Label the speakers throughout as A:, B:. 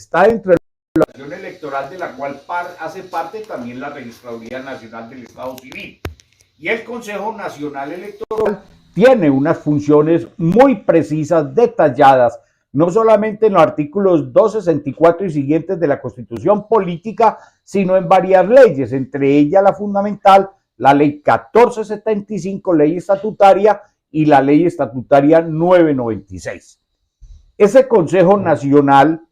A: está dentro de la organización electoral de la cual hace parte también la Registraduría Nacional del Estado Civil. Y el Consejo Nacional Electoral tiene unas funciones muy precisas, detalladas, no solamente en los artículos 264 y siguientes de la Constitución Política, sino en varias leyes, entre ellas la fundamental, la Ley 1475, Ley Estatutaria, y la Ley Estatutaria 996. Ese Consejo Nacional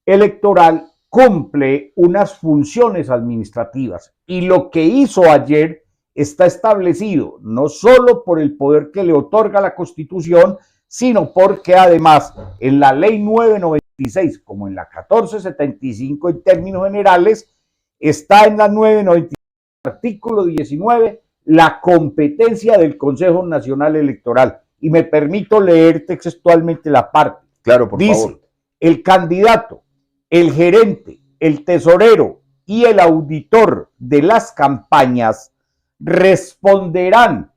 A: Electoral cumple unas funciones administrativas y lo que hizo ayer está establecido no solo por el poder que le otorga la Constitución, sino porque además en la Ley 996 como en la 1475 en términos generales, está en la 996, artículo 19, la competencia del Consejo Nacional Electoral. Y me permito leer textualmente la parte.
B: Claro, por favor.
A: Dice, el candidato, el gerente, el tesorero y el auditor de las campañas responderán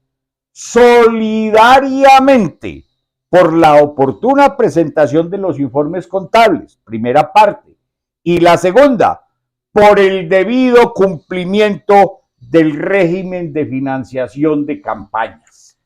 A: solidariamente por la oportuna presentación de los informes contables, primera parte, y la segunda, por el debido cumplimiento del régimen de financiación de campañas.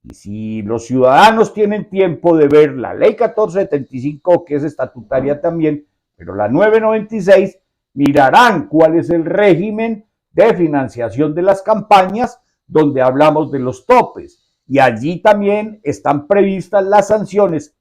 A: Y si los ciudadanos tienen tiempo de ver la Ley 1475, que es estatutaria también, pero la 996, mirarán cuál es el régimen de financiación de las campañas, donde hablamos de los topes. Y allí también están previstas las sanciones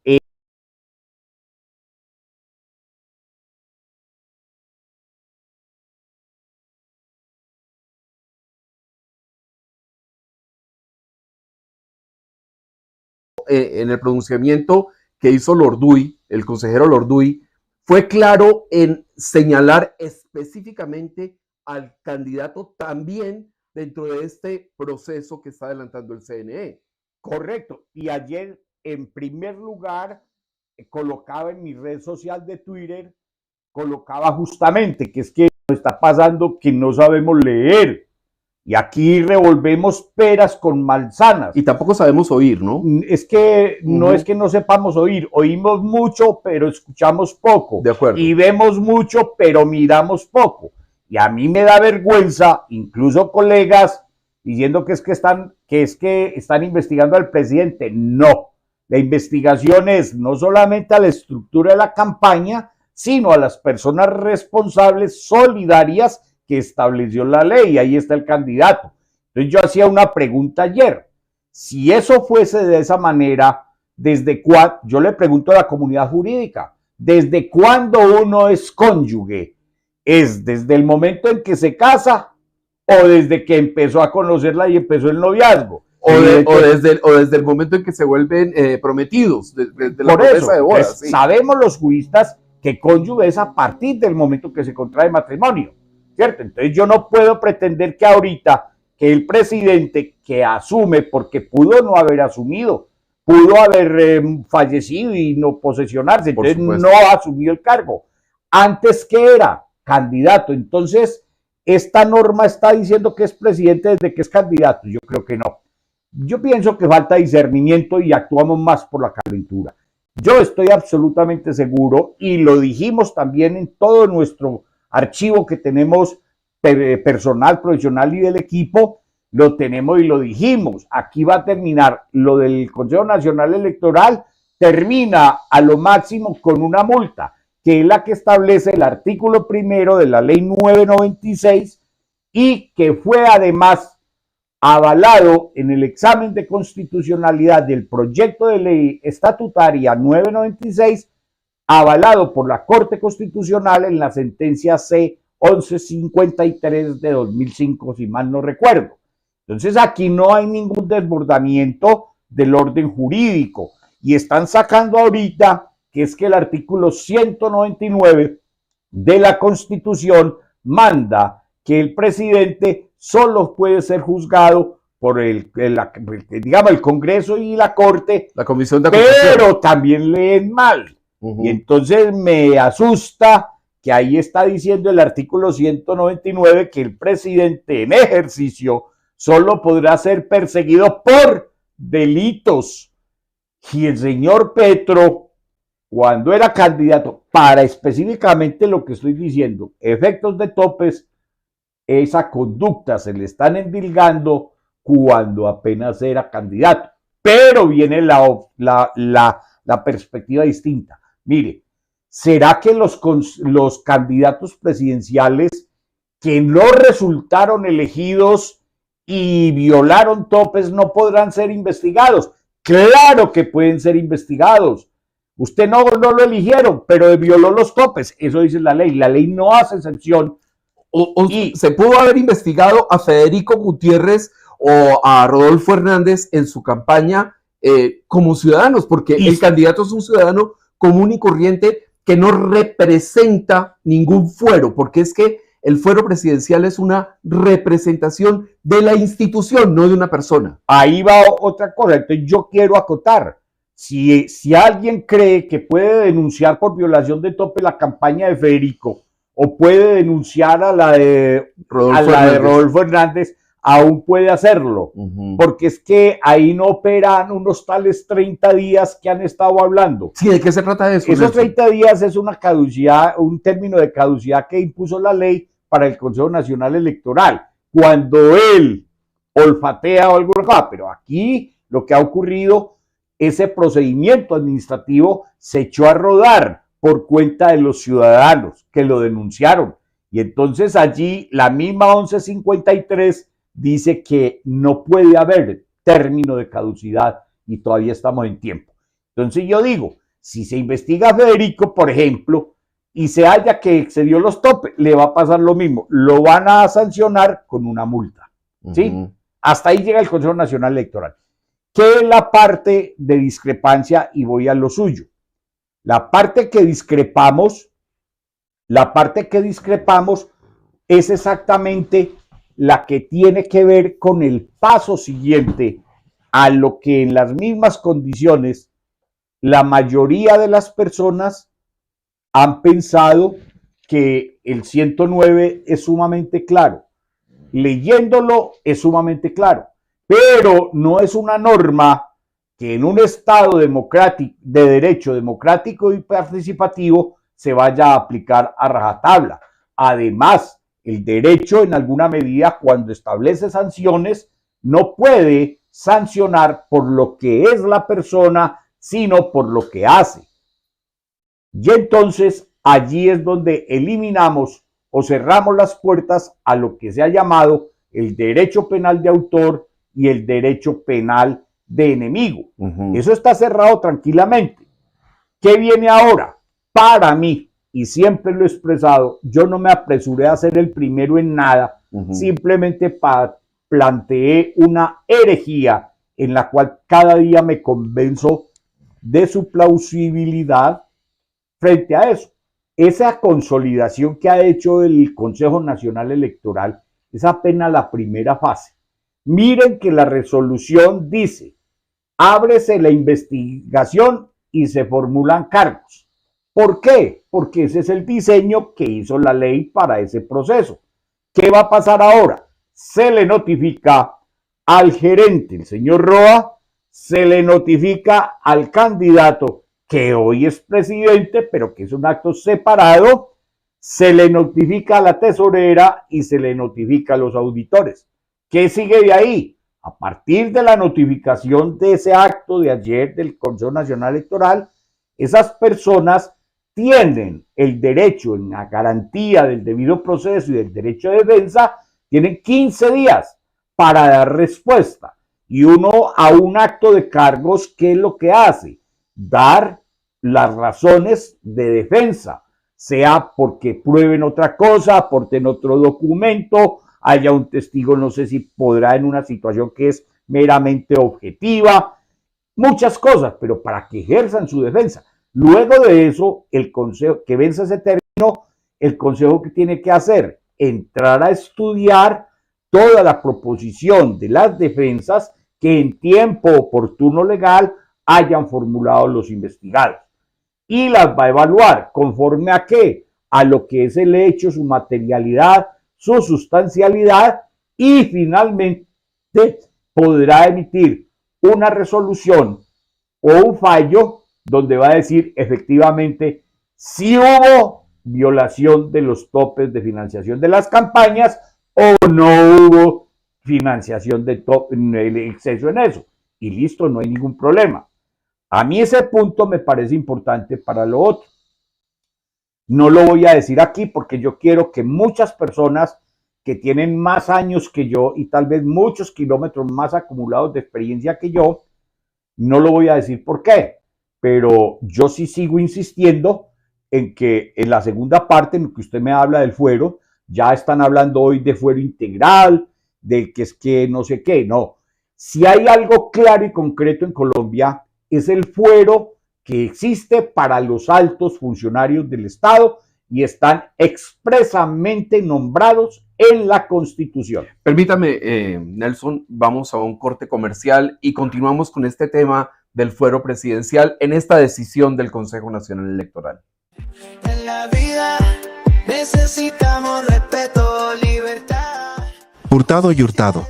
B: en el pronunciamiento que hizo Lorduy, el consejero Lorduy, fue claro en señalar específicamente al candidato también dentro de este proceso que está adelantando el CNE.
A: Correcto. Y ayer, en primer lugar, colocaba en mi red social de Twitter, colocaba justamente que es que nos está pasando que no sabemos leer. Y aquí revolvemos peras con manzanas.
B: Y tampoco sabemos oír, ¿no?
A: Es que no es que no sepamos oír. Oímos mucho, pero escuchamos poco.
B: De acuerdo.
A: Y vemos mucho, pero miramos poco. Y a mí me da vergüenza, incluso colegas diciendo que están investigando al presidente. No. La investigación es no solamente a la estructura de la campaña, sino a las personas responsables solidarias que estableció la ley. Ahí está el candidato. Entonces yo hacía una pregunta ayer. Si eso fuese de esa manera, ¿desde cuándo? Yo le pregunto a la comunidad jurídica, ¿desde cuándo uno es cónyuge? ¿Es desde el momento en que se casa o desde que empezó a conocerla y empezó el noviazgo?
B: O desde el momento en que se vuelven prometidos, de la promesa de boda.
A: Sí. Sabemos los juristas que cónyuge es a partir del momento que se contrae matrimonio, ¿cierto? Entonces yo no puedo pretender que ahorita que el presidente que asume, porque pudo no haber asumido, pudo haber fallecido y no posesionarse, entonces no asumió el cargo. Antes que era candidato, entonces esta norma está diciendo que es presidente desde que es candidato. Yo creo que no. Yo pienso que falta discernimiento y actuamos más por la calentura. Yo estoy absolutamente seguro, y lo dijimos también en todo nuestro archivo que tenemos personal, profesional y del equipo, lo tenemos y lo dijimos. Aquí va a terminar lo del Consejo Nacional Electoral, termina a lo máximo con una multa, que es la que establece el artículo primero de la Ley 996 y que fue además avalado en el examen de constitucionalidad del proyecto de ley estatutaria 996, avalado por la Corte Constitucional en la sentencia C-1153 de 2005, si mal no recuerdo. Entonces aquí no hay ningún desbordamiento del orden jurídico y están sacando ahorita que es que el artículo 199 de la Constitución manda que el presidente solo puede ser juzgado por el Congreso y la Corte,
B: la Comisión de
A: Acusación. Pero también leen mal. Y entonces me asusta que ahí está diciendo el artículo 199 que el presidente en ejercicio solo podrá ser perseguido por delitos. Y el señor Petro cuando era candidato, para específicamente lo que estoy diciendo, efectos de topes, esa conducta se le están endilgando cuando apenas era candidato. Pero viene la perspectiva distinta. Mire, ¿será que los candidatos presidenciales que no resultaron elegidos y violaron topes no podrán ser investigados? Claro que pueden ser investigados. Usted no lo eligieron, pero violó los topes. Eso dice la ley. La ley no hace excepción.
B: Y se pudo haber investigado a Federico Gutiérrez o a Rodolfo Hernández en su campaña como ciudadanos, porque el candidato es un ciudadano común y corriente que no representa ningún fuero, porque es que el fuero presidencial es una representación de la institución, no de una persona.
A: Ahí va otra cosa. Entonces yo quiero acotar. Si alguien cree que puede denunciar por violación de tope la campaña de Federico o puede denunciar a la de Rodolfo Hernández, aún puede hacerlo, porque es que ahí no operan unos tales 30 días que han estado hablando.
B: Sí, ¿de qué se trata eso?
A: Esos 30 días es una caducidad, un término de caducidad que impuso la ley para el Consejo Nacional Electoral, cuando él olfatea o alguna cosa, pero aquí lo que ha ocurrido, ese procedimiento administrativo se echó a rodar por cuenta de los ciudadanos que lo denunciaron, y entonces allí la misma 1153 dice que no puede haber término de caducidad y todavía estamos en tiempo. Entonces yo digo, si se investiga a Federico, por ejemplo, y se halla que excedió los topes, le va a pasar lo mismo, lo van a sancionar con una multa, ¿sí? Hasta ahí llega el Consejo Nacional Electoral. ¿Qué es la parte de discrepancia? Y voy a lo suyo. La parte que discrepamos es exactamente la que tiene que ver con el paso siguiente a lo que en las mismas condiciones la mayoría de las personas han pensado que el 109 es sumamente claro. Leyéndolo es sumamente claro, pero no es una norma que en un Estado democrático, de derecho democrático y participativo se vaya a aplicar a rajatabla. Además, el derecho en alguna medida cuando establece sanciones no puede sancionar por lo que es la persona, sino por lo que hace. Y entonces allí es donde eliminamos o cerramos las puertas a lo que se ha llamado el derecho penal de autor y el derecho penal de enemigo. Eso está cerrado tranquilamente. ¿Qué viene ahora? Para mí, y siempre lo he expresado, yo no me apresuré a ser el primero en nada, simplemente planteé una herejía en la cual cada día me convenzo de su plausibilidad frente a eso. Esa consolidación que ha hecho el Consejo Nacional Electoral es apenas la primera fase. Miren que la resolución dice, ábrese la investigación y se formulan cargos. ¿Por qué? Porque ese es el diseño que hizo la ley para ese proceso. ¿Qué va a pasar ahora? Se le notifica al gerente, el señor Roa, se le notifica al candidato que hoy es presidente, pero que es un acto separado, se le notifica a la tesorera y se le notifica a los auditores. ¿Qué sigue de ahí? A partir de la notificación de ese acto de ayer del Consejo Nacional Electoral, esas personas tienen el derecho en la garantía del debido proceso y del derecho de defensa, tienen 15 días para dar respuesta. Y uno a un acto de cargos, ¿qué es lo que hace? Dar las razones de defensa, sea porque prueben otra cosa, aporten otro documento, haya un testigo, no sé si podrá en una situación que es meramente objetiva, muchas cosas, pero para que ejerzan su defensa. Luego de eso, el Consejo, que vence ese término, el Consejo que tiene que hacer, entrar a estudiar toda la proposición de las defensas que en tiempo oportuno legal hayan formulado los investigados. Y las va a evaluar conforme a qué, a lo que es el hecho, su materialidad, su sustancialidad, y finalmente podrá emitir una resolución o un fallo donde va a decir efectivamente si hubo violación de los topes de financiación de las campañas o no hubo financiación de el exceso en eso. Y listo, no hay ningún problema. A mí ese punto me parece importante para lo otro. No lo voy a decir aquí porque yo quiero que muchas personas que tienen más años que yo y tal vez muchos kilómetros más acumulados de experiencia que yo, no lo voy a decir por qué, pero yo sí sigo insistiendo en que en la segunda parte, en que usted me habla del fuero, ya están hablando hoy de fuero integral, de que es que no sé qué, no. Si hay algo claro y concreto en Colombia, es el fuero que existe para los altos funcionarios del Estado y están expresamente nombrados en la Constitución.
B: Permítame, Nelson, vamos a un corte comercial y continuamos con este tema del fuero presidencial en esta decisión del Consejo Nacional Electoral.
C: En la vida necesitamos respeto, libertad.
D: Hurtado y Hurtado.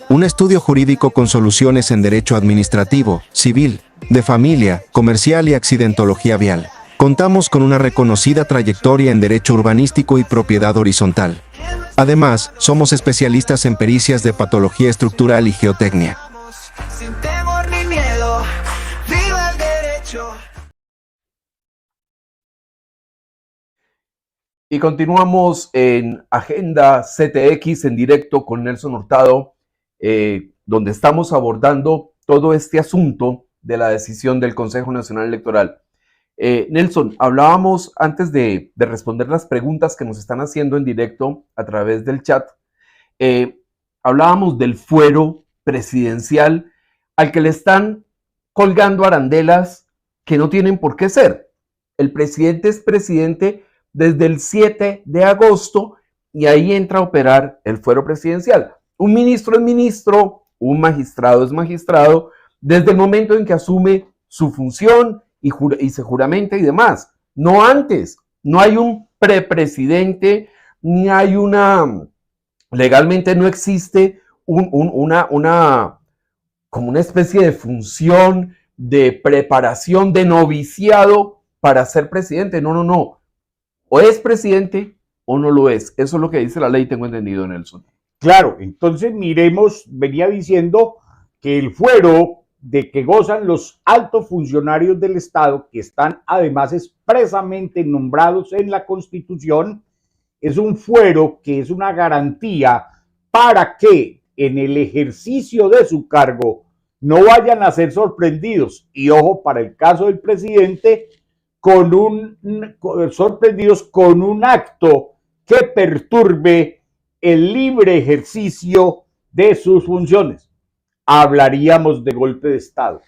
D: Un estudio jurídico con soluciones en derecho administrativo, civil, de familia, comercial y accidentología vial. Contamos con una reconocida trayectoria en derecho urbanístico y propiedad horizontal. Además, somos especialistas en pericias de patología estructural y geotecnia.
C: Sin temor ni miedo, viva el derecho.
B: Y continuamos en Agenda CTX en directo con Nelson Hurtado, donde estamos abordando todo este asunto de la decisión del Consejo Nacional Electoral. Nelson, hablábamos antes de responder las preguntas que nos están haciendo en directo a través del chat, hablábamos del fuero presidencial al que le están colgando arandelas que no tienen por qué ser. El presidente es presidente desde el 7 de agosto y ahí entra a operar el fuero presidencial. Un ministro es ministro, un magistrado es magistrado, desde el momento en que asume su función y se juramenta y demás. No antes, no hay un prepresidente, ni hay legalmente no existe como una especie de función de preparación, de noviciado para ser presidente. No. O es presidente o no lo es. Eso es lo que dice la ley, tengo entendido, Nelson.
A: Claro, entonces miremos, venía diciendo que el fuero de que gozan los altos funcionarios del Estado, que están además expresamente nombrados en la Constitución, es un fuero que es una garantía para que en el ejercicio de su cargo no vayan a ser sorprendidos, y ojo, para el caso del presidente, sorprendidos con un acto que perturbe el libre ejercicio de sus funciones. Hablaríamos de golpe de Estado.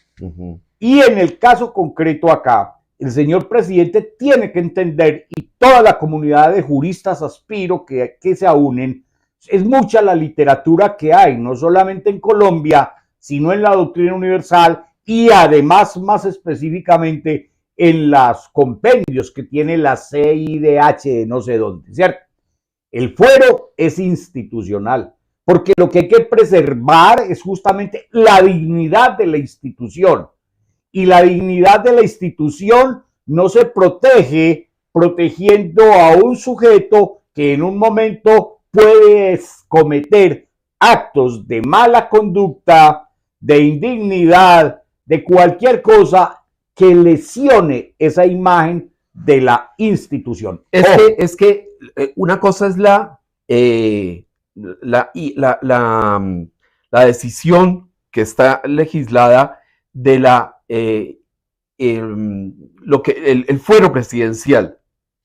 A: Y en el caso concreto acá, el señor presidente tiene que entender, y toda la comunidad de juristas aspiro que se unen, es mucha la literatura que hay, no solamente en Colombia, sino en la doctrina universal y además más específicamente en los compendios que tiene la CIDH de no sé dónde, ¿cierto? El fuero es institucional, porque lo que hay que preservar es justamente la dignidad de la institución. Y la dignidad de la institución no se protege protegiendo a un sujeto que en un momento puede cometer actos de mala conducta, de indignidad, de cualquier cosa que lesione esa imagen de la institución.
B: Es que una cosa es la decisión que está legislada de el fuero presidencial.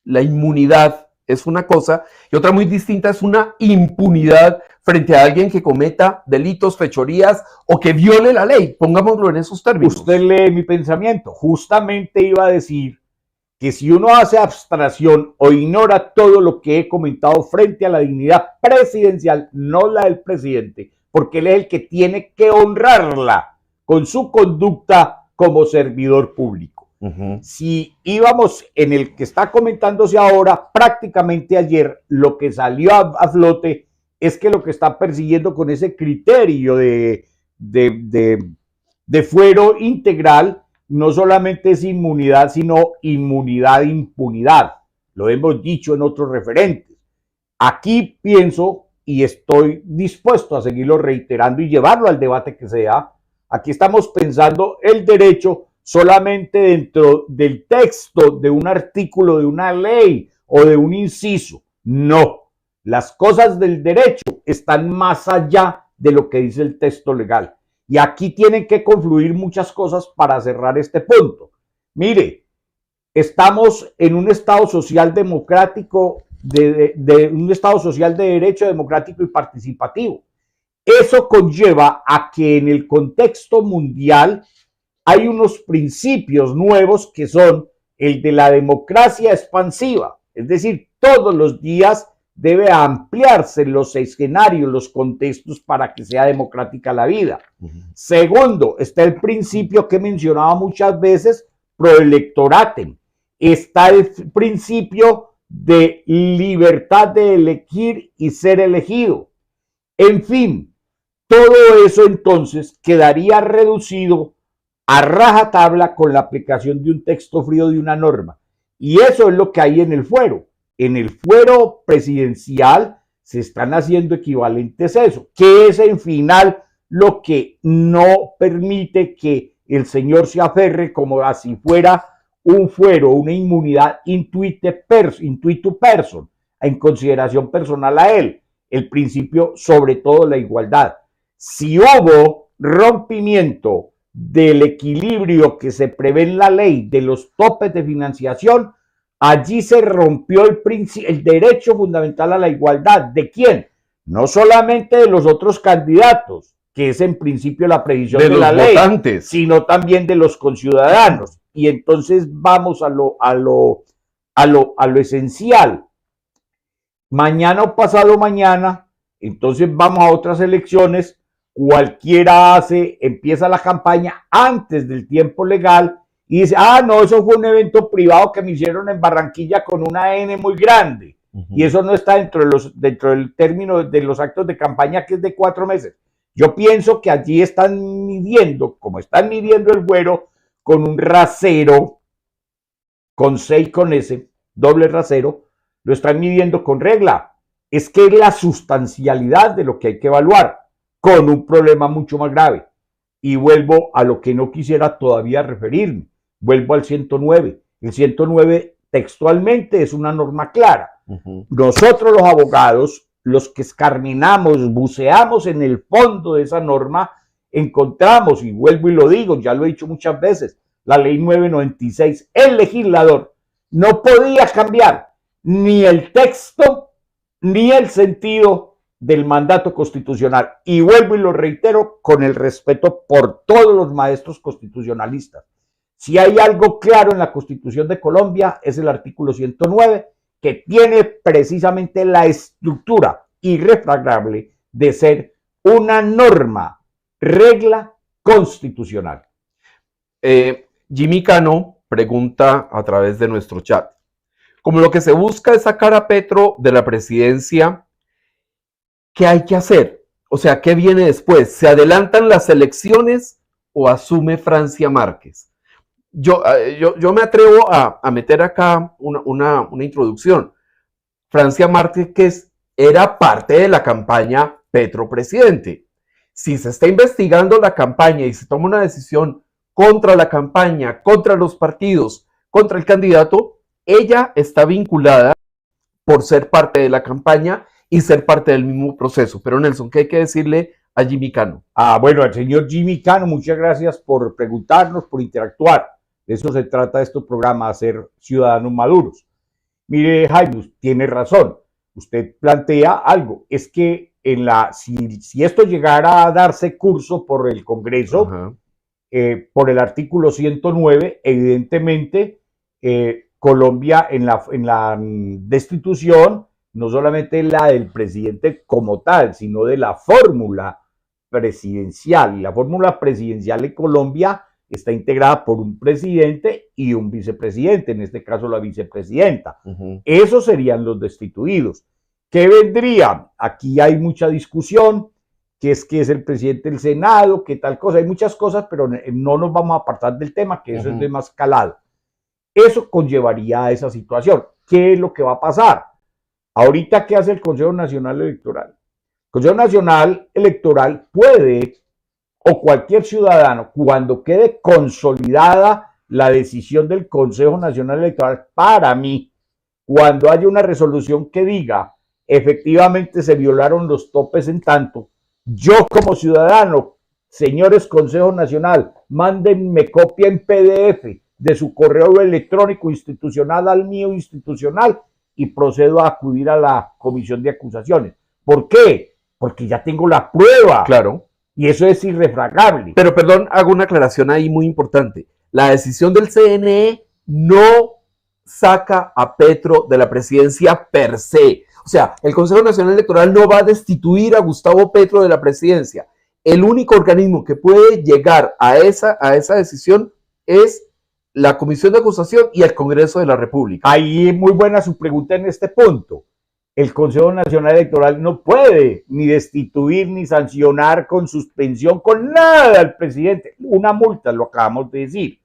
B: La inmunidad es una cosa y otra muy distinta es una impunidad frente a alguien que cometa delitos, fechorías o que viole la ley. Pongámoslo en esos términos.
A: Usted lee mi pensamiento. Justamente iba a decir que si uno hace abstracción o ignora todo lo que he comentado frente a la dignidad presidencial, no la del presidente, porque él es el que tiene que honrarla con su conducta como servidor público. Si íbamos en el que está comentándose ahora, prácticamente ayer, lo que salió a flote es que lo que está persiguiendo con ese criterio de fuero integral no solamente es inmunidad, sino inmunidad-impunidad. Lo hemos dicho en otros referentes. Aquí pienso y estoy dispuesto a seguirlo reiterando y llevarlo al debate que sea. Aquí estamos pensando el derecho solamente dentro del texto de un artículo, de una ley o de un inciso. No, las cosas del derecho están más allá de lo que dice el texto legal. Y aquí tienen que confluir muchas cosas para cerrar este punto. Mire, estamos en un Estado social democrático, de un Estado social de derecho democrático y participativo. Eso conlleva a que en el contexto mundial hay unos principios nuevos que son el de la democracia expansiva, es decir, todos los días debe ampliarse los escenarios, los contextos para que sea democrática la vida. Segundo, está el principio que he mencionado muchas veces, pro electoratem. Está el principio de libertad de elegir y ser elegido. En fin, todo eso entonces quedaría reducido a rajatabla con la aplicación de un texto frío de una norma. Y eso es lo que hay en el fuero. En el fuero presidencial se están haciendo equivalentes a eso, que es en final lo que no permite que el señor se aferre como si fuera un fuero, una inmunidad intuito person, en consideración personal a él, el principio sobre todo la igualdad. Si hubo rompimiento del equilibrio que se prevé en la ley de los topes de financiación, allí se rompió el derecho fundamental a la igualdad. ¿De quién? No solamente de los otros candidatos, que es en principio la previsión de la ley, sino también de los conciudadanos. Y entonces vamos a lo esencial. Mañana o pasado mañana, entonces vamos a otras elecciones. Cualquiera empieza la campaña antes del tiempo legal y dice, no, eso fue un evento privado que me hicieron en Barranquilla con una N muy grande. Y eso no está dentro del término de los actos de campaña, que es de 4 meses. Yo pienso que allí están midiendo, como están midiendo el fuero, con un rasero, con C y con S, doble rasero, lo están midiendo con regla. Es que es la sustancialidad de lo que hay que evaluar, con un problema mucho más grave. Y vuelvo a lo que no quisiera todavía referirme. Vuelvo al 109. El 109 textualmente es una norma clara. Nosotros los abogados, los que escarminamos, buceamos en el fondo de esa norma, encontramos, y vuelvo y lo digo, ya lo he dicho muchas veces, la ley 996, el legislador no podía cambiar ni el texto ni el sentido del mandato constitucional. Y vuelvo y lo reitero con el respeto por todos los maestros constitucionalistas. Si hay algo claro en la Constitución de Colombia es el artículo 109, que tiene precisamente la estructura irrefragable de ser una norma, regla constitucional.
B: Jimmy Cano pregunta a través de nuestro chat, como lo que se busca es sacar a Petro de la presidencia, ¿qué hay que hacer? O sea, ¿qué viene después? ¿Se adelantan las elecciones o asume Francia Márquez? Yo me atrevo a meter acá una introducción. Francia Márquez era parte de la campaña Petro presidente. Si se está investigando la campaña y se toma una decisión contra la campaña, contra los partidos, contra el candidato, ella está vinculada por ser parte de la campaña y ser parte del mismo proceso. Pero Nelson, ¿qué hay que decirle a Jimmy Cano?
A: Bueno, al señor Jimmy Cano, muchas gracias por preguntarnos, por interactuar. De eso se trata estos programas, ser ciudadanos maduros. Mire, Jaime, tiene razón. Usted plantea algo. Es que si esto llegara a darse curso por el Congreso, por el artículo 109, evidentemente Colombia en la destitución, no solamente la del presidente como tal, sino de la fórmula presidencial. Y la fórmula presidencial de Colombia está integrada por un presidente y un vicepresidente, en este caso la vicepresidenta. Esos serían los destituidos. ¿Qué vendría? Aquí hay mucha discusión que es el presidente del Senado, que tal cosa, hay muchas cosas, pero no nos vamos a apartar del tema, que eso es de más calado. Eso conllevaría a esa situación. ¿Qué es lo que va a pasar? Ahorita, ¿qué hace el Consejo Nacional Electoral? El Consejo Nacional Electoral puede, o cualquier ciudadano, cuando quede consolidada la decisión del Consejo Nacional Electoral, para mí, cuando haya una resolución que diga efectivamente se violaron los topes en tanto, yo como ciudadano, señores Consejo Nacional, mándenme copia en PDF de su correo electrónico institucional al mío institucional y procedo a acudir a la comisión de acusaciones. ¿Por qué? Porque ya tengo la prueba.
B: Claro.
A: Y eso es irrefragable.
B: Pero perdón, hago una aclaración ahí muy importante. La decisión del CNE no saca a Petro de la presidencia per se. O sea, el Consejo Nacional Electoral no va a destituir a Gustavo Petro de la presidencia. El único organismo que puede llegar a esa decisión es la Comisión de Acusación y el Congreso de la República.
A: Ahí es muy buena su pregunta en este punto. El Consejo Nacional Electoral no puede ni destituir ni sancionar con suspensión, con nada al presidente. Una multa, lo acabamos de decir.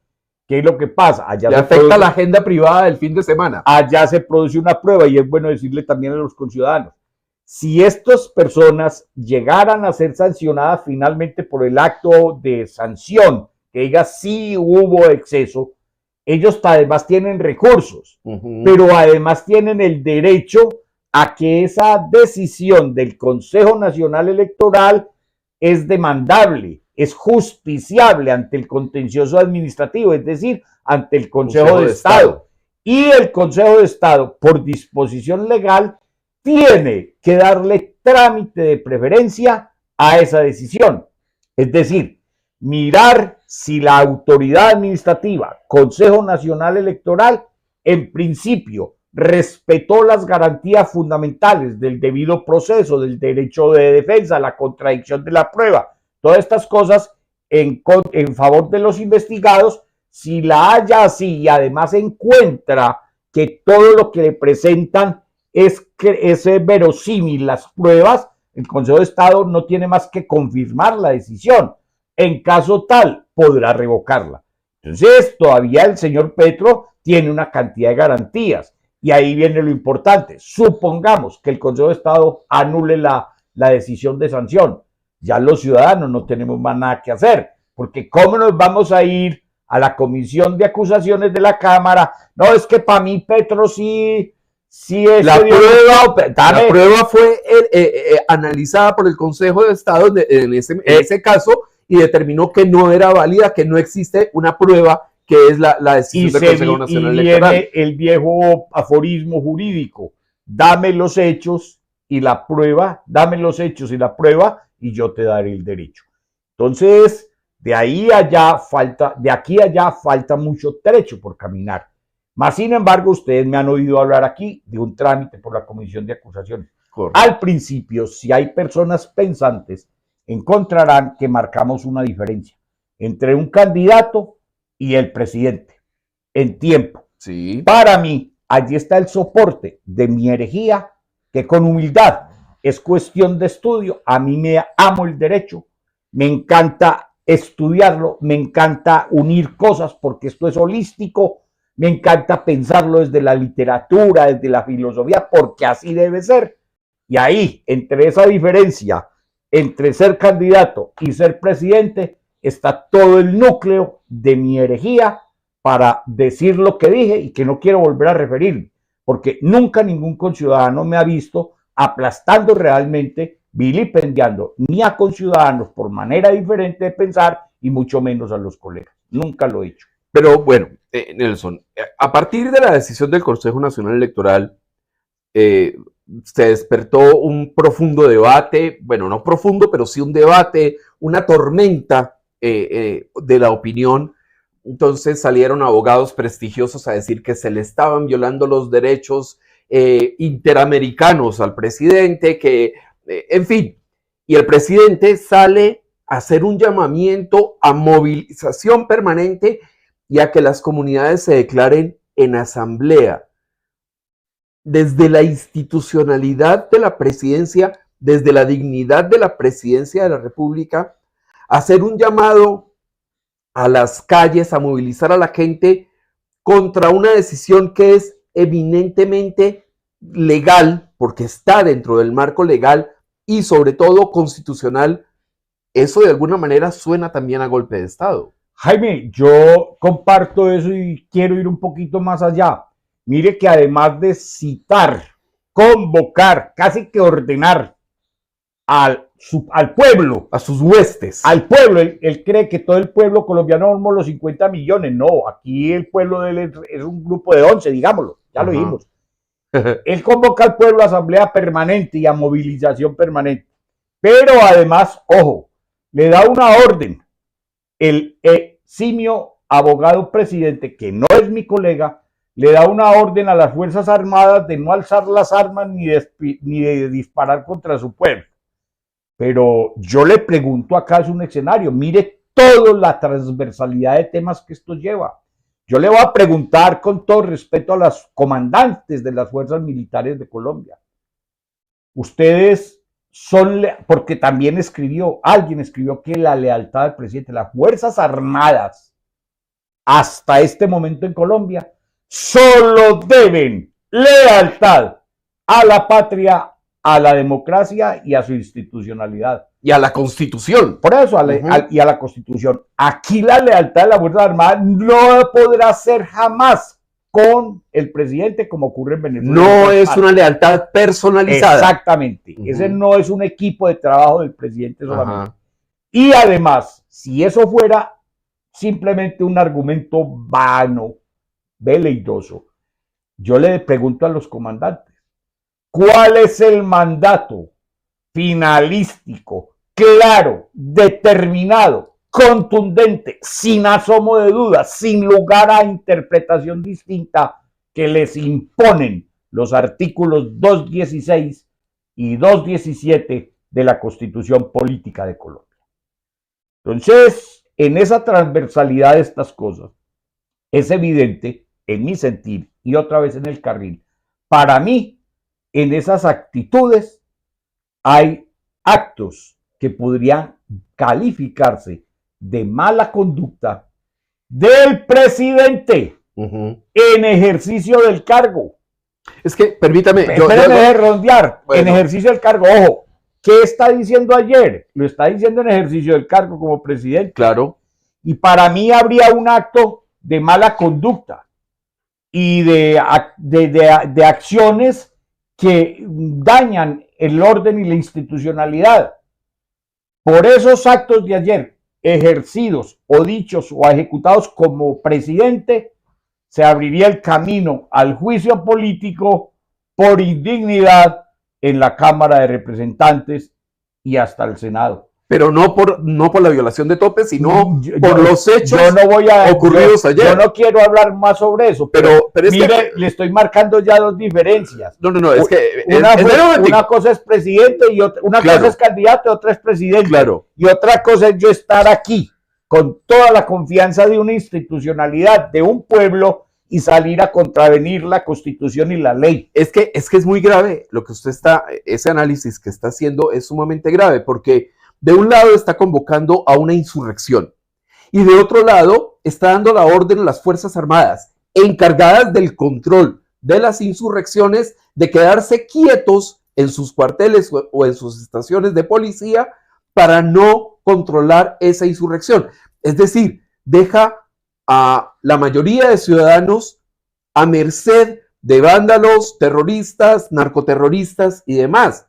A: ¿Qué es lo que pasa?
B: Allá le afecta la agenda privada del fin de semana.
A: Allá se produce una prueba y es bueno decirle también a los conciudadanos. Si estas personas llegaran a ser sancionadas finalmente por el acto de sanción, que diga sí hubo exceso, ellos además tienen recursos, pero además tienen el derecho a que esa decisión del Consejo Nacional Electoral es demandable, es justiciable ante el contencioso administrativo, es decir, ante el Consejo de Estado. Y el Consejo de Estado, por disposición legal, tiene que darle trámite de preferencia a esa decisión. Es decir, mirar si la autoridad administrativa, Consejo Nacional Electoral, en principio respetó las garantías fundamentales del debido proceso, del derecho de defensa, la contradicción de la prueba, todas estas cosas en favor de los investigados. Si la haya así y además encuentra que todo lo que le presentan es verosímil las pruebas, el Consejo de Estado no tiene más que confirmar la decisión. En caso tal, podrá revocarla. Entonces, todavía el señor Petro tiene una cantidad de garantías. Y ahí viene lo importante. Supongamos que el Consejo de Estado anule la decisión de sanción. Ya los ciudadanos no tenemos más nada que hacer, porque ¿cómo nos vamos a ir a la comisión de acusaciones de la Cámara? No, es que para mí Petro sí es...
B: La prueba fue analizada por el Consejo de Estado en ese caso y determinó que no era válida, que no existe una prueba que es la decisión del Consejo Nacional Electoral.
A: Y viene el viejo aforismo jurídico: dame los hechos y la prueba, dame los hechos y la prueba y yo te daré el derecho. Entonces, de aquí a allá falta mucho trecho por caminar. Más sin embargo, ustedes me han oído hablar aquí de un trámite por la Comisión de Acusaciones. Correcto. Al principio, si hay personas pensantes, encontrarán que marcamos una diferencia entre un candidato y el presidente en tiempo.
B: Sí.
A: Para mí, allí está el soporte de mi herejía, que con humildad es cuestión de estudio. A mí me amo el derecho, me encanta estudiarlo, me encanta unir cosas porque esto es holístico, me encanta pensarlo desde la literatura, desde la filosofía, porque así debe ser. Y ahí, entre esa diferencia entre ser candidato y ser presidente, está todo el núcleo de mi herejía para decir lo que dije y que no quiero volver a referirme, porque nunca ningún conciudadano me ha visto aplastando realmente, vilipendiando ni a conciudadanos por manera diferente de pensar y mucho menos a los colegas. Nunca lo he hecho.
B: Pero bueno, Nelson, a partir de la decisión del Consejo Nacional Electoral, se despertó un profundo debate, bueno, no profundo, pero sí un debate, una tormenta de la opinión. Entonces salieron abogados prestigiosos a decir que se le estaban violando los derechos interamericanos al presidente, que, en fin, y el presidente sale a hacer un llamamiento a movilización permanente y a que las comunidades se declaren en asamblea. Desde la institucionalidad de la presidencia, desde la dignidad de la presidencia de la República, hacer un llamado a las calles, a movilizar a la gente contra una decisión que es eminentemente legal, porque está dentro del marco legal y sobre todo constitucional? Eso de alguna manera suena también a golpe de Estado.
A: Jaime, yo comparto eso y quiero ir un poquito más allá. Mire que además de citar, convocar, casi que ordenar al pueblo,
B: A sus huestes.
A: al pueblo, él cree que todo el pueblo colombiano somos los 50 millones. No, aquí el pueblo de él es un grupo de 11, digámoslo, ya lo dijimos. Él convoca al pueblo a asamblea permanente y a movilización permanente. Pero además, ojo, le da una orden. El eximio abogado presidente, que no es mi colega, le da una orden a las Fuerzas Armadas de no alzar las armas ni de disparar contra su pueblo. Pero yo le pregunto, acá es un escenario, mire toda la transversalidad de temas que esto lleva. Yo le voy a preguntar con todo respeto a los comandantes de las fuerzas militares de Colombia. Ustedes son, porque también alguien escribió que la lealtad del presidente, las Fuerzas Armadas, hasta este momento en Colombia, solo deben lealtad a la patria, a la democracia y a su institucionalidad.
B: Y a la Constitución.
A: Por eso, y a la Constitución. Aquí la lealtad de las Fuerzas Armadas no podrá ser jamás con el presidente como ocurre en Venezuela.
B: No es una lealtad personalizada.
A: Exactamente. Ese no es un equipo de trabajo del presidente solamente. Y además, si eso fuera simplemente un argumento vano, veleidoso, yo le pregunto a los comandantes, ¿cuál es el mandato finalístico, claro, determinado, contundente, sin asomo de duda, sin lugar a interpretación distinta que les imponen los artículos 216 y 217 de la Constitución Política de Colombia? Entonces, en esa transversalidad de estas cosas, es evidente, en mi sentir, y otra vez en el carril, para mí, en esas actitudes hay actos que podrían calificarse de mala conducta del presidente en ejercicio del cargo.
B: Es que, permítame.
A: Espérame rondear.
B: Bueno.
A: En ejercicio del cargo. Ojo, ¿qué está diciendo ayer? Lo está diciendo en ejercicio del cargo como presidente.
B: Claro.
A: Y para mí habría un acto de mala conducta y de acciones que dañan el orden y la institucionalidad. Por esos actos de ayer, ejercidos o dichos o ejecutados como presidente, se abriría el camino al juicio político por indignidad en la Cámara de Representantes y hasta el Senado.
B: Pero no por la violación de topes, sino por los hechos ocurridos ayer.
A: Yo no quiero hablar más sobre eso, pero es mire, que le estoy marcando ya dos diferencias.
B: No, es que
A: una cosa es presidente y una cosa es candidato y otra es presidente.
B: Claro.
A: Y otra cosa es yo estar aquí con toda la confianza de una institucionalidad, de un pueblo, y salir a contravenir la Constitución y la ley.
B: Es que es muy grave lo que ese análisis que está haciendo es sumamente grave, porque de un lado está convocando a una insurrección y de otro lado está dando la orden a las Fuerzas Armadas encargadas del control de las insurrecciones de quedarse quietos en sus cuarteles o en sus estaciones de policía para no controlar esa insurrección. Es decir, deja a la mayoría de ciudadanos a merced de vándalos, terroristas, narcoterroristas y demás.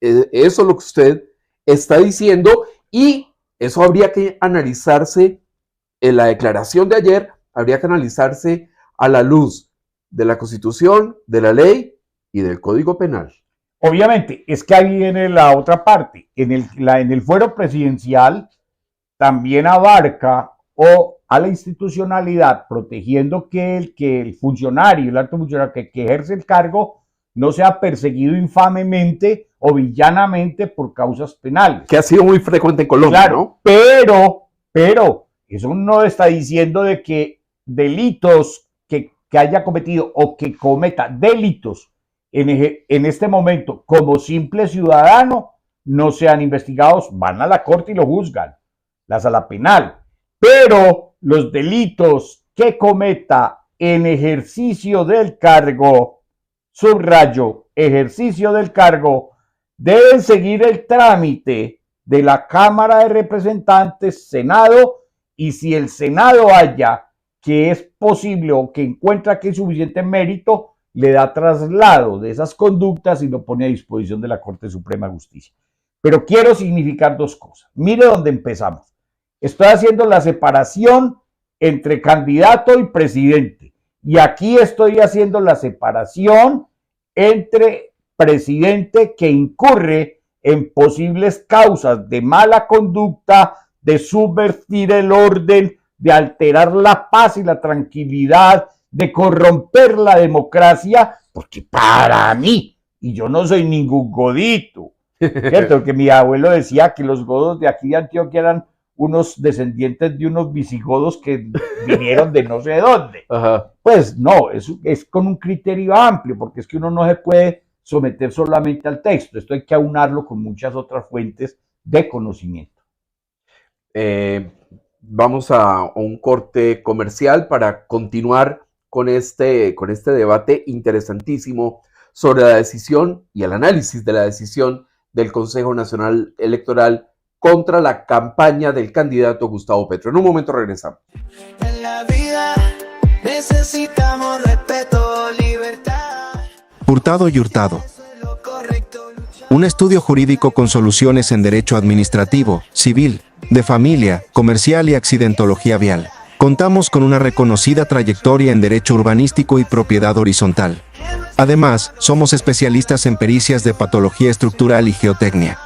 B: Eso es lo que usted está diciendo, y eso habría que analizarse en la declaración de ayer, habría que analizarse a la luz de la Constitución, de la ley y del Código Penal.
A: Obviamente, es que ahí viene la otra parte. En el fuero presidencial también abarca a la institucionalidad, protegiendo que el funcionario, el alto funcionario que ejerce el cargo, no sea perseguido infamemente o villanamente por causas penales.
B: Que ha sido muy frecuente en Colombia,
A: claro, ¿no? Pero eso no está diciendo de que delitos que haya cometido o que cometa delitos en este momento, como simple ciudadano, no sean investigados, van a la corte y lo juzgan, la sala penal. Pero los delitos que cometa en ejercicio del cargo, subrayo, ejercicio del cargo, deben seguir el trámite de la Cámara de Representantes, Senado, y si el Senado halla que es posible o que encuentra que hay suficiente mérito, le da traslado de esas conductas y lo pone a disposición de la Corte Suprema de Justicia. Pero quiero significar dos cosas. Mire dónde empezamos. Estoy haciendo la separación entre candidato y presidente. Y aquí estoy haciendo la separación entre presidente que incurre en posibles causas de mala conducta, de subvertir el orden, de alterar la paz y la tranquilidad, de corromper la democracia, porque para mí, y yo no soy ningún godito, ¿cierto? Porque mi abuelo decía que los godos de aquí de Antioquia eran unos descendientes de unos visigodos que vinieron de no sé dónde.
B: Ajá.
A: Pues no, es con un criterio amplio, porque es que uno no se puede someter solamente al texto, esto hay que aunarlo con muchas otras fuentes de conocimiento.
B: Vamos a un corte comercial para continuar con este debate interesantísimo sobre la decisión y el análisis de la decisión del Consejo Nacional Electoral contra la campaña del candidato Gustavo Petro. En un momento regresamos.
C: En la vida necesitamos respeto, libertad.
D: Hurtado y Hurtado. Un estudio jurídico con soluciones en derecho administrativo, civil, de familia, comercial y accidentología vial. Contamos con una reconocida trayectoria en derecho urbanístico y propiedad horizontal. Además, somos especialistas en pericias de patología estructural y geotecnia.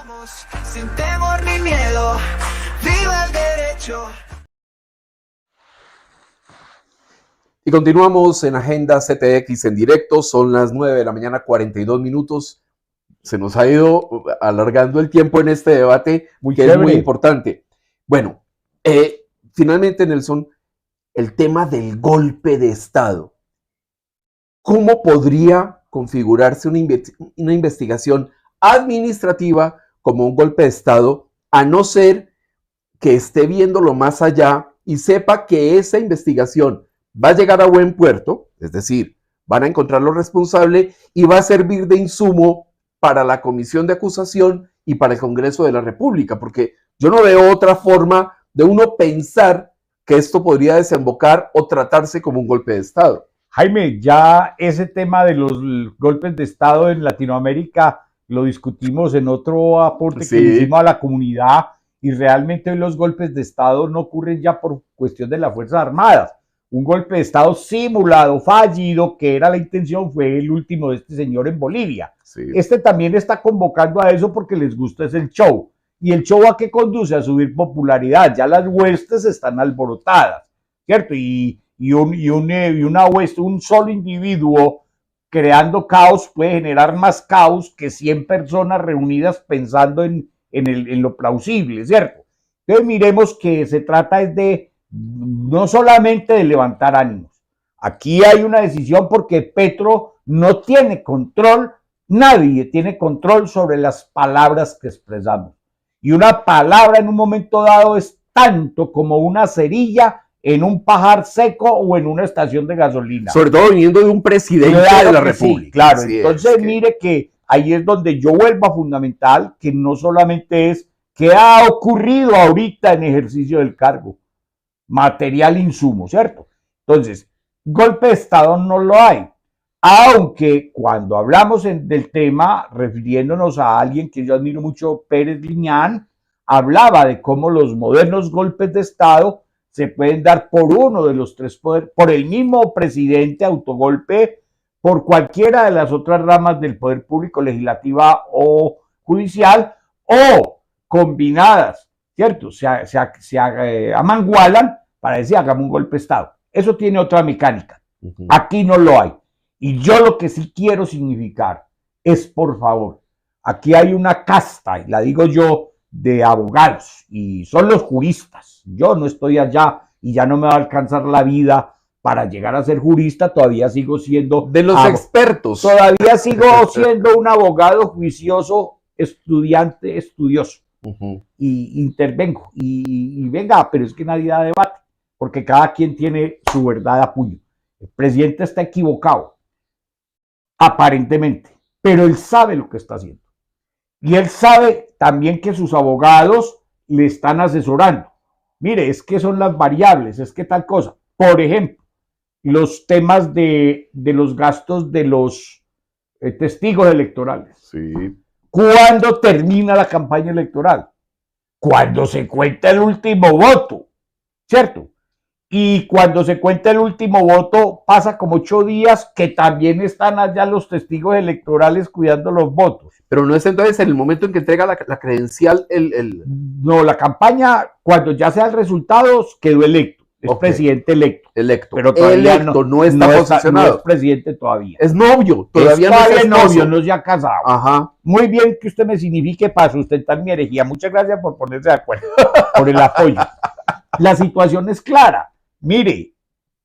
C: Sin temor ni miedo, viva el derecho.
B: Y continuamos en Agenda CTX en directo, son las 9 de la mañana, 42 minutos. Se nos ha ido alargando el tiempo en este debate, que es muy importante. Bueno, finalmente, Nelson, el tema del golpe de Estado. ¿Cómo podría configurarse una investigación administrativa como un golpe de Estado, a no ser que esté viéndolo más allá y sepa que esa investigación va a llegar a buen puerto, es decir, van a encontrar lo responsable y va a servir de insumo para la comisión de acusación y para el Congreso de la República? Porque yo no veo otra forma de uno pensar que esto podría desembocar o tratarse como un golpe de Estado.
A: Jaime, ya ese tema de los golpes de Estado en Latinoamérica lo discutimos en otro aporte que le hicimos a la comunidad, y realmente los golpes de Estado no ocurren ya por cuestión de las Fuerzas Armadas. Un golpe de Estado simulado, fallido, que era la intención, fue el último de este señor en Bolivia.
B: Sí.
A: Este también está convocando a eso porque les gusta es el show. ¿Y el show a qué conduce? A subir popularidad. Ya las huestes están alborotadas, ¿cierto? Y una hueste, un solo individuo creando caos puede generar más caos que 100 personas reunidas pensando en lo plausible, ¿cierto? Entonces miremos que se trata de no solamente de levantar ánimos. Aquí hay una decisión porque Petro no tiene control, nadie tiene control sobre las palabras que expresamos. Y una palabra en un momento dado es tanto como una cerilla en un pajar seco o en una estación de gasolina.
B: Sobre todo viniendo de un presidente de la República.
A: Sí, claro, entonces mire que ahí es donde yo vuelvo a fundamental que no solamente es qué ha ocurrido ahorita en ejercicio del cargo, material insumo, ¿cierto? Entonces, golpe de Estado no lo hay, aunque cuando hablamos del tema, refiriéndonos a alguien que yo admiro mucho, Pérez Liñán, hablaba de cómo los modernos golpes de Estado se pueden dar por uno de los tres poderes, por el mismo presidente, autogolpe, por cualquiera de las otras ramas del poder público, legislativa o judicial, o combinadas, ¿cierto? Se amangualan para decir, hagamos un golpe de Estado. Eso tiene otra mecánica. Aquí no lo hay. Y yo lo que sí quiero significar es, por favor, aquí hay una casta, y la digo yo, de abogados, y son los juristas. Yo no estoy allá y ya no me va a alcanzar la vida para llegar a ser jurista, todavía sigo siendo...
B: De los expertos.
A: Todavía sigo siendo un abogado juicioso, estudiante, estudioso. Y intervengo. Y venga, pero es que nadie da debate, porque cada quien tiene su verdad a puño. El presidente está equivocado, aparentemente, pero él sabe lo que está haciendo. Y él sabe también que sus abogados le están asesorando. Mire, es que son las variables, es que tal cosa. Por ejemplo, los temas de los gastos de los testigos electorales.
B: Sí.
A: ¿Cuándo termina la campaña electoral? Cuando se cuenta el último voto, ¿cierto? Y cuando se cuenta el último voto, pasa como 8 días que también están allá los testigos electorales cuidando los votos.
B: Pero no es entonces en el momento en que entrega la credencial
A: No, la campaña, cuando ya sea el resultado, quedó electo. Es presidente electo.
B: Pero todavía
A: electo,
B: no está posicionado.
A: No es presidente todavía.
B: Es novio, todavía no es
A: novio, no se ha casado.
B: Ajá.
A: Muy bien que usted me signifique para sustentar mi herejía. Muchas gracias por ponerse de acuerdo, por el apoyo. La situación es clara. Mire,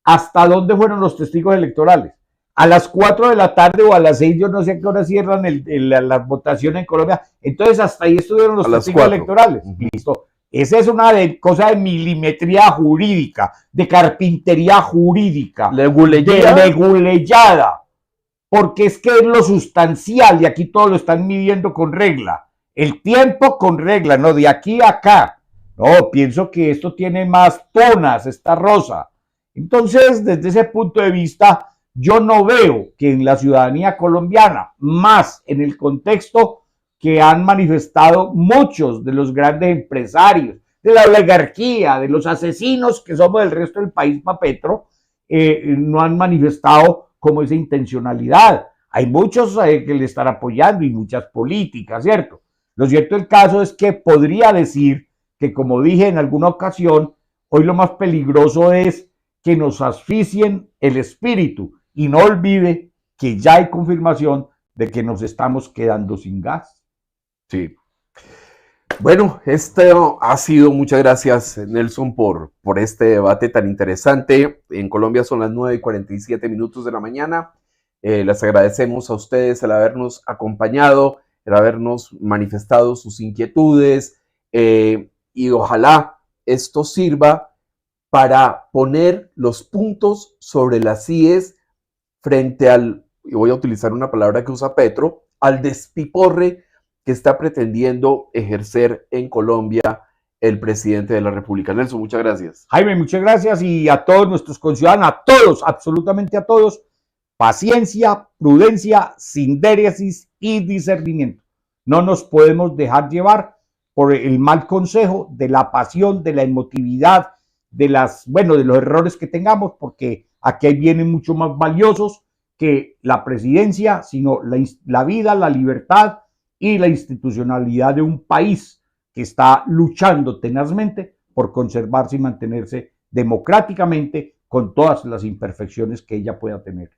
A: ¿hasta dónde fueron los testigos electorales? A las 4 de la tarde o a las 6, yo no sé a qué hora cierran la votación en Colombia. Entonces, hasta ahí estuvieron los testigos electorales. Listo. Esa es una cosa de milimetría jurídica, de carpintería jurídica, de leguleyada, porque es que es lo sustancial y aquí todo lo están midiendo con regla. El tiempo con regla, no de aquí a acá. No, pienso que esto tiene más tonas, esta rosa. Entonces, desde ese punto de vista, yo no veo que en la ciudadanía colombiana, más en el contexto que han manifestado muchos de los grandes empresarios, de la oligarquía, de los asesinos que somos del resto del país para Petro, no han manifestado como esa intencionalidad. Hay muchos que le están apoyando y muchas políticas, ¿cierto? Lo cierto del caso es que podría decir que, como dije en alguna ocasión, hoy lo más peligroso es que nos asfixien el espíritu y no olvide que ya hay confirmación de que nos estamos quedando sin gas.
B: Sí. Bueno, esto ha sido, muchas gracias Nelson por este debate tan interesante. En Colombia son las 9:47 de la mañana. Les agradecemos a ustedes el habernos acompañado, el habernos manifestado sus inquietudes y ojalá esto sirva para poner los puntos sobre las IES frente al, y voy a utilizar una palabra que usa Petro, al despiporre que está pretendiendo ejercer en Colombia el presidente de la República. Nelson, muchas gracias.
A: Jaime, muchas gracias, y a todos nuestros conciudadanos, a todos, absolutamente a todos, paciencia, prudencia, sindéresis y discernimiento. No nos podemos dejar llevar por el mal consejo de la pasión, de la emotividad, de los errores que tengamos, porque aquí vienen mucho más valiosos que la presidencia, sino la vida, la libertad y la institucionalidad de un país que está luchando tenazmente por conservarse y mantenerse democráticamente con todas las imperfecciones que ella pueda tener.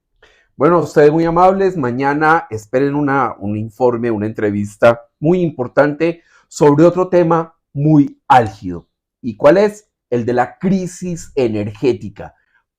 B: Bueno, ustedes muy amables. Mañana esperen un informe, una entrevista muy importante sobre otro tema muy álgido. ¿Y cuál es? El de la crisis energética.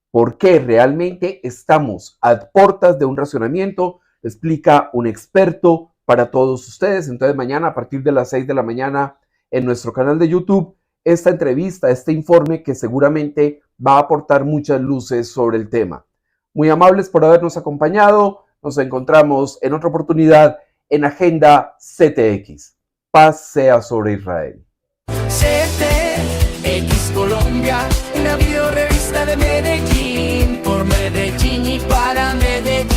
B: ¿Por qué realmente estamos a puertas de un racionamiento? Explica un experto para todos ustedes. Entonces mañana a partir de las 6 de la mañana en nuestro canal de YouTube, esta entrevista, este informe que seguramente va a aportar muchas luces sobre el tema. Muy amables por habernos acompañado. Nos encontramos en otra oportunidad en Agenda CTX. Paz sea sobre Israel.
C: CTX Colombia, una videorevista de Medellín, por Medellín y para Medellín.